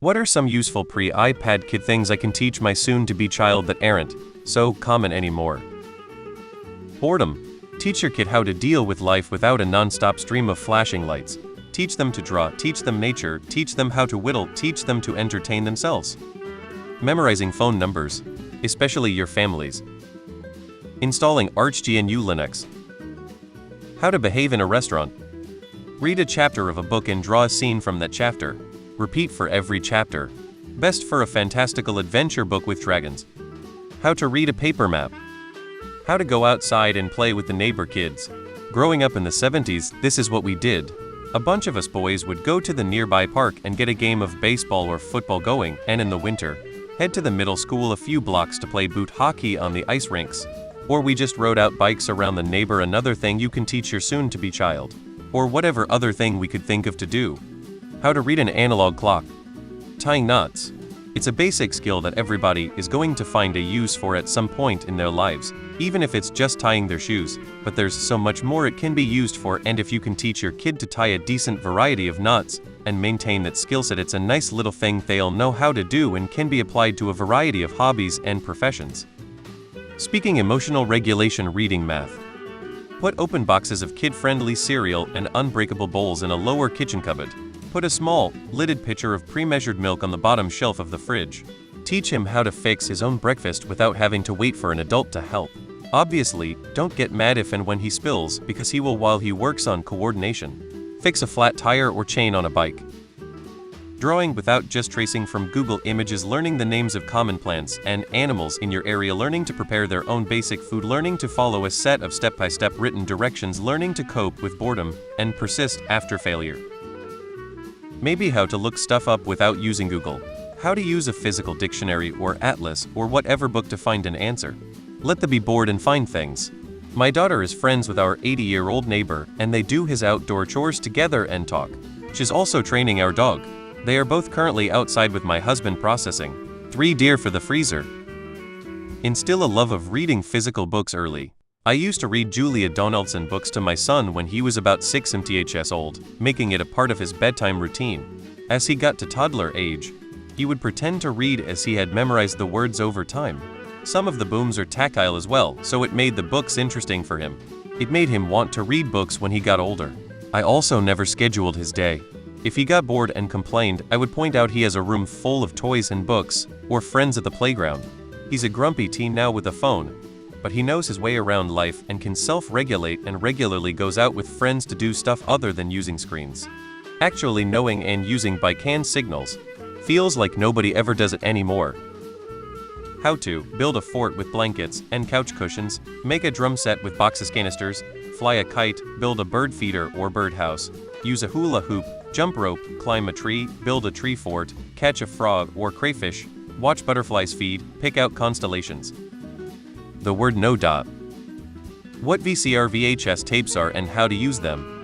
What are some useful pre-iPad kid things I can teach my soon-to-be child that aren't so common anymore? Boredom. Teach your kid how to deal with life without a non-stop stream of flashing lights. Teach them to draw, teach them nature, teach them how to whittle, teach them to entertain themselves. Memorizing phone numbers, especially your family's. Installing Arch GNU Linux. How to behave in a restaurant. Read a chapter of a book and draw a scene from that chapter. Repeat for every chapter. Best for a fantastical adventure book with dragons. How to read a paper map. How to go outside and play with the neighbor kids. Growing up in the 70s, this is what we did. A bunch of us boys would go to the nearby park and get a game of baseball or football going, and in the winter, head to the middle school a few blocks to play boot hockey on the ice rinks. Or we just rode out bikes around the neighbor. Another thing you can teach your soon-to-be child. Or whatever other thing we could think of to do. How to read an analog clock. Tying knots. It's a basic skill that everybody is going to find a use for at some point in their lives, even if it's just tying their shoes, but there's so much more it can be used for, and if you can teach your kid to tie a decent variety of knots and maintain that skill set, it's a nice little thing they'll know how to do and can be applied to a variety of hobbies and professions. Speaking emotional regulation. Reading math. Put open boxes of kid-friendly cereal and unbreakable bowls in a lower kitchen cupboard. Put a small, lidded pitcher of pre-measured milk on the bottom shelf of the fridge. Teach him how to fix his own breakfast without having to wait for an adult to help. Obviously, don't get mad if and when he spills, because he will while he works on coordination. Fix a flat tire or chain on a bike. Drawing without just tracing from Google Images. Learning the names of common plants and animals in your area. Learning to prepare their own basic food. Learning to follow a set of step-by-step written directions. Learning to cope with boredom and persist after failure. Maybe how to look stuff up without using Google. How to use a physical dictionary or atlas or whatever book to find an answer. Let them be bored and find things. My daughter is friends with our 80-year-old neighbor, and they do his outdoor chores together and talk. She's also training our dog. They are both currently outside with my husband processing 3 deer for the freezer. Instill a love of reading physical books early. I used to read Julia Donaldson books to my son when he was about 6 months old, making it a part of his bedtime routine. As he got to toddler age, he would pretend to read as he had memorized the words over time. Some of the booms are tactile as well, so it made the books interesting for him. It made him want to read books when he got older. I also never scheduled his day. If he got bored and complained, I would point out he has a room full of toys and books, or friends at the playground. He's a grumpy teen now with a phone, but he knows his way around life and can self-regulate and regularly goes out with friends to do stuff other than using screens. Actually knowing and using bike hand signals. Feels like nobody ever does it anymore. How to build a fort with blankets and couch cushions, make a drum set with boxes canisters, fly a kite, build a bird feeder or birdhouse, use a hula hoop, jump rope, climb a tree, build a tree fort, catch a frog or crayfish, watch butterflies feed, pick out constellations. The word no. What VCR VHS tapes are and how to use them.